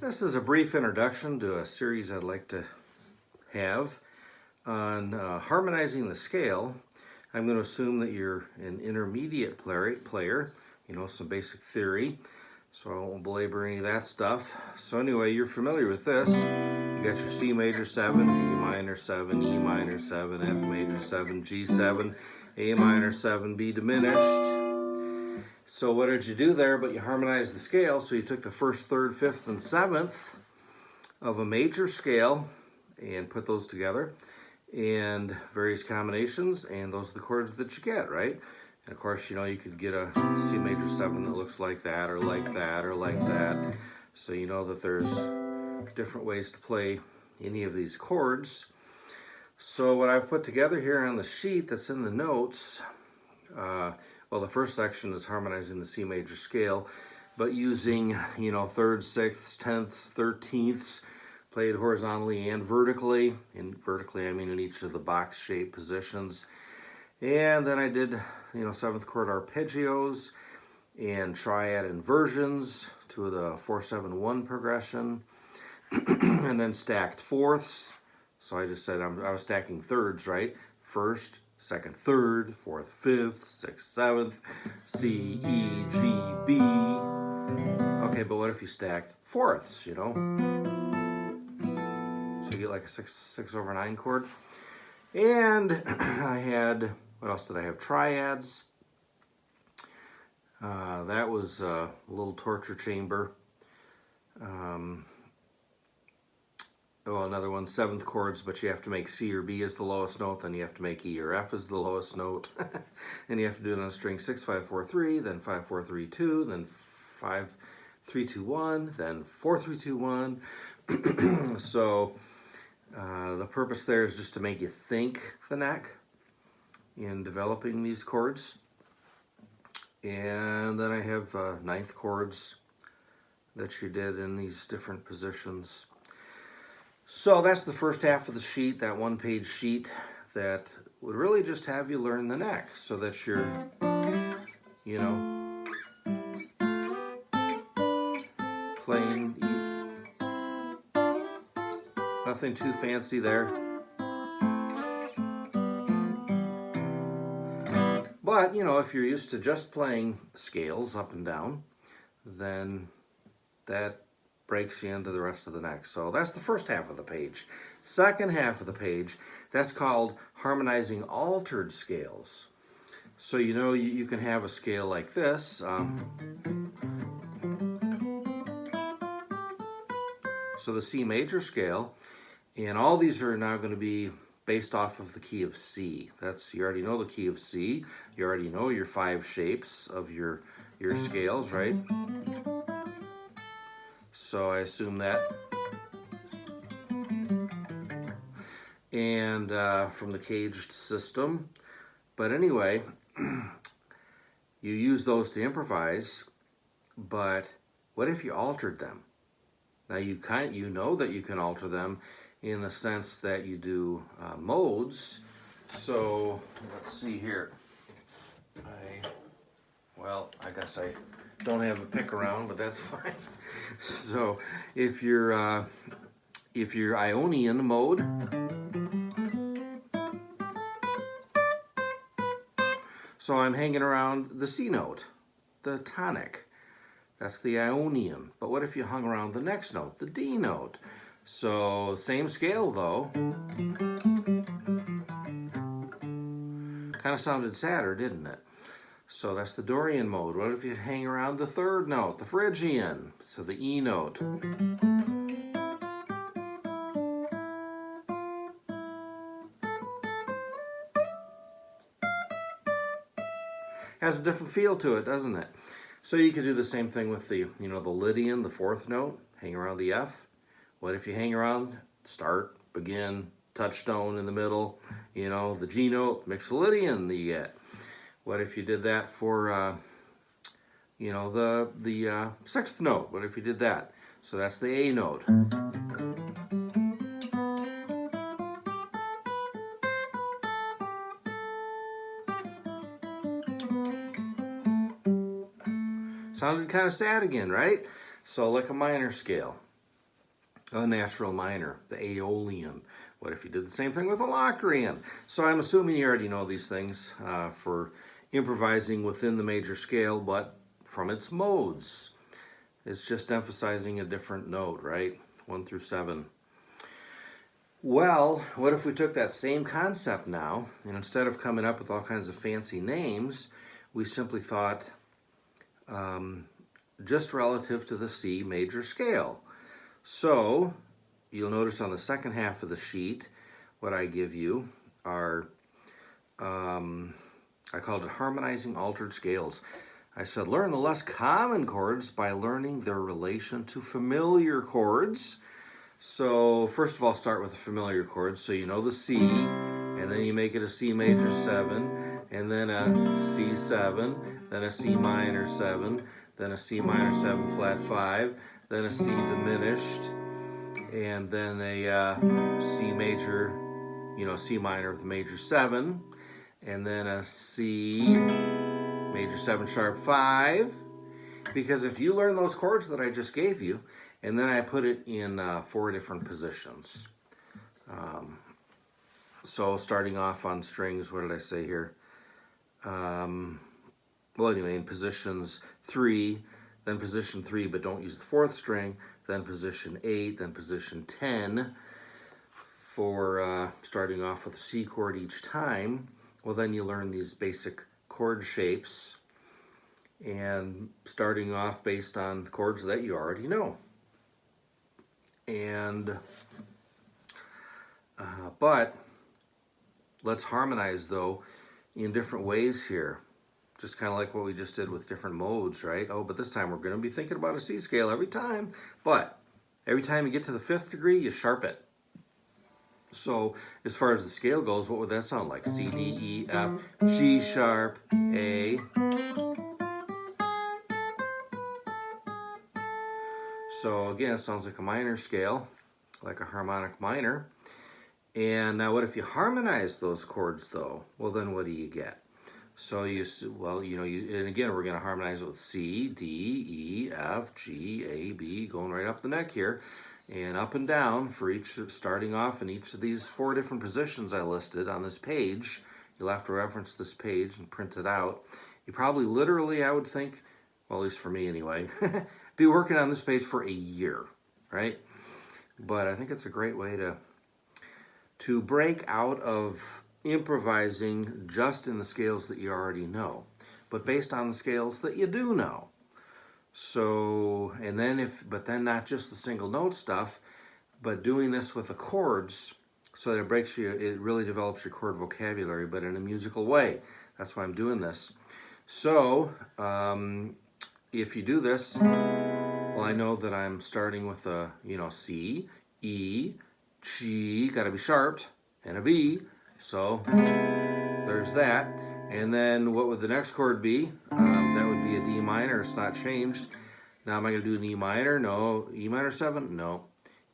This is a brief introduction to a series I'd like to have on harmonizing the scale. I'm going to assume that you're an intermediate player, you know, some basic theory, so I won't belabor any of that stuff. So anyway, you're familiar with this. You got your C major 7, D minor 7, E minor 7, F major 7, G7, A minor 7, B diminished. So what did you do there? But you harmonized the scale. So you took the first, third, fifth, and seventh of a major scale and put those together and various combinations, and those are the chords that you get, right? And of course, you know, you could get a C major 7 that looks like that or like that or like that. So you know that there's different ways to play any of these chords. So what I've put together here on the sheet that's in the notes, well, the first section is harmonizing the C major scale, but using, you know, thirds, sixths, tenths, thirteenths, played horizontally and vertically. In vertically, I mean in each of the box-shaped positions. And then I did, you know, seventh chord arpeggios and triad inversions to the 4-7-1 progression, and then stacked fourths. So I just said I was stacking thirds, right? First, second, third, fourth, fifth, sixth, seventh, C, E, G, B. Okay, but what if you stacked fourths, you know? So you get like a 6/9 chord. And I had, what else did I have? Triads. That was a little torture chamber. Well, another one, seventh chords, but you have to make C or B as the lowest note, then you have to make E or F as the lowest note, and you have to do it on a string 6-5-4-3, then 5-4-3-2, then 5-3-2-1, then 4-3-2-1. So the purpose there is just to make you think the neck in developing these chords. And then I have ninth chords that you did in these different positions. So that's the first half of the sheet, that one-page sheet that would really just have you learn the neck so that you're, you know, playing, nothing too fancy there. But, you know, if you're used to just playing scales up and down, then that breaks you into the rest of the neck. So that's the first half of the page. Second half of the page, that's called harmonizing altered scales. So you know you can have a scale like this. So the C major scale, and all these are now going to be based off of the key of C. That's, you already know the key of C. You already know your 5 shapes of your scales, right? So I assume that. And from the caged system. But anyway, you use those to improvise, but what if you altered them? Now you know that you can alter them in the sense that you do modes. So let's see here. I guess I don't have a pick around, but that's fine. So if you're Ionian mode, so I'm hanging around the C note, the tonic. That's the Ionian. But what if you hung around the next note, the D note? So same scale though. Kind of sounded sadder, didn't it? So that's the Dorian mode. What if you hang around the third note, the Phrygian? So the E note. Has a different feel to it, doesn't it? So you could do the same thing with the, you know, the Lydian, the fourth note, hang around the F. What if you hang around start, begin, touchstone in the middle, you know, the G note, Mixolydian that you get. What if you did that for, you know, the sixth note? What if you did that? So that's the A note. Sounded kind of sad again, right? So like a minor scale. a natural minor, the Aeolian. What if you did the same thing with a Locrian? So I'm assuming you already know these things for improvising within the major scale, but from its modes. It's just emphasizing a different note, right? 1 through 7. Well, what if we took that same concept now, and instead of coming up with all kinds of fancy names, we simply thought just relative to the C major scale. So, you'll notice on the second half of the sheet, what I give you are, I called it harmonizing altered scales. I said learn the less common chords by learning their relation to familiar chords. So first of all, start with the familiar chords. So you know the C, and then you make it a C major 7, and then a C7, then a C minor 7, then a C minor 7 flat 5, then a C diminished, and then a C major, C minor with a major 7, and then a C major 7 sharp 5. Because if you learn those chords that I just gave you, and then I put it in 4 different positions. So starting off on strings, what did I say here? Well, anyway, in positions 3, then position 3, but don't use the 4th string, then position 8, then position 10 for starting off with a C chord each time. Well, then you learn these basic chord shapes and starting off based on chords that you already know. And but let's harmonize though in different ways here, just kind of like what we just did with different modes, right? Oh, but this time we're going to be thinking about a C scale every time, but every time you get to the 5th degree, you sharp it. So as far as the scale goes, what would that sound like? C, D, E, F, G sharp, A. So again, it sounds like a minor scale, like a harmonic minor. And now what if you harmonize those chords though? Well, then what do you get? So and again, we're going to harmonize it with C, D, E, F, G, A, B, going right up the neck here, and up and down for each, starting off in each of these 4 different positions I listed on this page. You'll have to reference this page and print it out. You probably literally, I would think, well, at least for me anyway, be working on this page for a year, right? But I think it's a great way to break out of improvising just in the scales that you already know, but based on the scales that you do know. So, and then but then not just the single note stuff, but doing this with the chords so that it really develops your chord vocabulary, but in a musical way. That's why I'm doing this. So, if you do this, well, I know that I'm starting with a, C, E, G, got to be sharped, and a B. So there's that. And then what would the next chord be? That would be a D minor. It's not changed. Now am I going to do an E minor? No. E minor 7? No.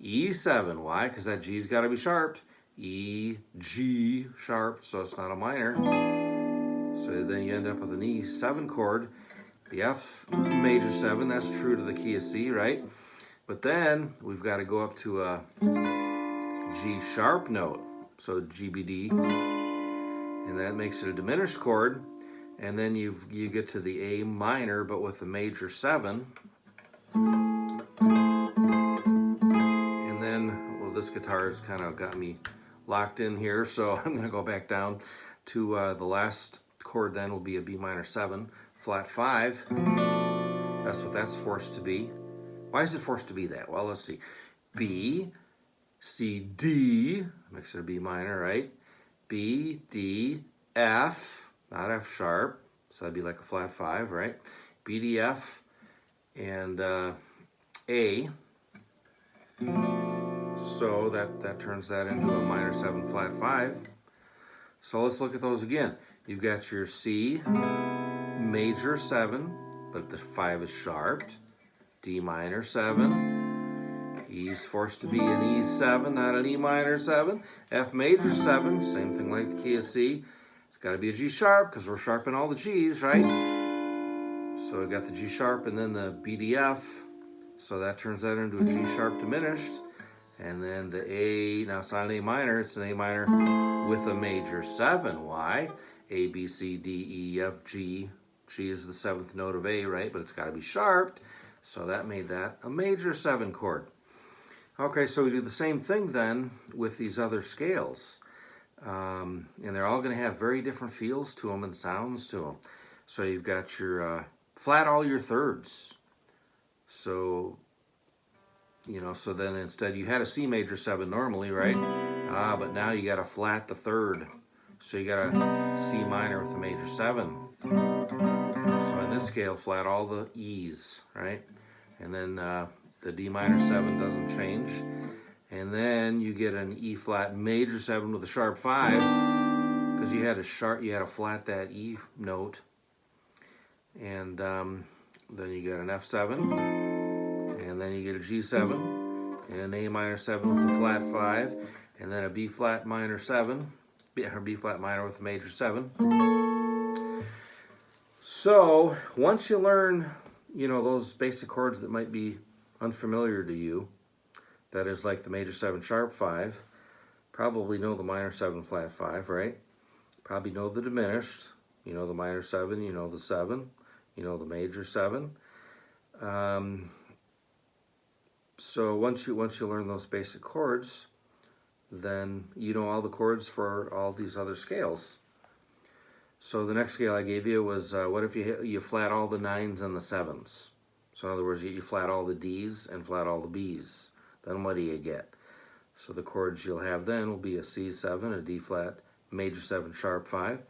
E7. Why? Because that G's got to be sharped. E, G sharp, so it's not a minor. So then you end up with an E7 chord. The F major 7, that's true to the key of C, right? But then we've got to go up to a G sharp note, so GBD, and that makes it a diminished chord. And then you get to the A minor, but with the major 7. And then, well, this guitar's kind of got me locked in here, so I'm going to go back down to the last chord. Then will be a B minor 7, flat 5. That's what that's forced to be. Why is it forced to be that? Well, let's see. B, C, D, makes it a B minor, right? B, D, F, not F sharp, so that'd be like a flat 5, right? B, D, F, and A. So that turns that into a minor 7 flat 5. So let's look at those again. You've got your C major 7, but the 5 is sharped. D minor 7. E's forced to be an E7, not an E minor 7. F major 7, same thing like the key of C. It's got to be a G sharp because we're sharpening all the G's, right? So we got the G sharp and then the BDF. So that turns that into a G sharp diminished. And then the A, now it's not an A minor, it's an A minor with a major 7. Why? A, B, C, D, E, F, G. G is the 7th note of A, right? But it's got to be sharped. So that made that a major 7 chord. Okay, so we do the same thing then with these other scales. And they're all going to have very different feels to them and sounds to them. So you've got your flat all your thirds. So, you know, so then instead you had a C major 7 normally, right? But now you got to flat the third. So you got a C minor with a major 7. So in this scale, flat all the E's, right? And then the D minor 7 doesn't change. And then you get an E flat major 7 with a sharp 5 because you had to flat that E note. And then you get an F7, and then you get a G7, and an A minor 7 with a flat 5, and then a B flat minor 7, or B flat minor with a major 7. So once you learn, you know, those basic chords that might be unfamiliar to you, that is like the major 7 sharp 5, probably know the minor 7 flat 5, right? Probably know the diminished, you know the minor 7, you know the 7, you know the major 7. So once you learn those basic chords, then you know all the chords for all these other scales. So the next scale I gave you was what if you flat all the 9s and the 7s? So in other words, you flat all the D's and flat all the B's. Then what do you get? So the chords you'll have then will be a C7, a D flat major 7 sharp 5,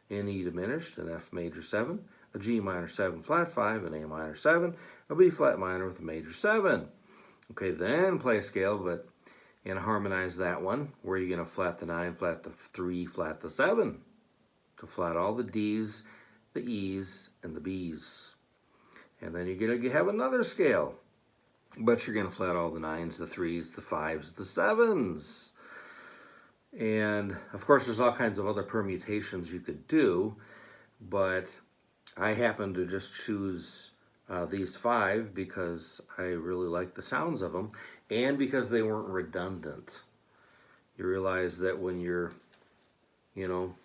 an E diminished, an F major 7, a G minor 7 flat 5, an A minor 7, a B flat minor with a major 7. Okay, then play a scale, but and harmonize that one. Where you're going to flat the 9, flat the 3, flat the 7. To flat all the D's, the E's, and the B's. And then you're going to have another scale. But you're going to flat all the 9s, the 3s, the 5s, the 7s. And of course there's all kinds of other permutations you could do, but I happen to just choose these 5 because I really like the sounds of them and because they weren't redundant. You realize that when you're, you know,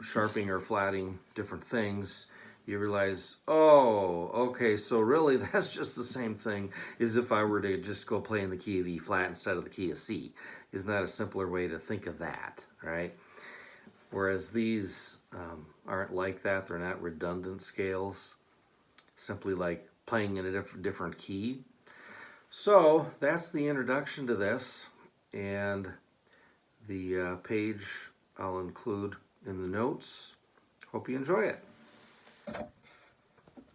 sharping or flatting different things, you realize, oh, okay, so really that's just the same thing as if I were to just go play in the key of E flat instead of the key of C. Isn't that a simpler way to think of that, right? Whereas these aren't like that. They're not redundant scales, simply like playing in a different key. So that's the introduction to this, and the page I'll include in the notes. Hope you enjoy it.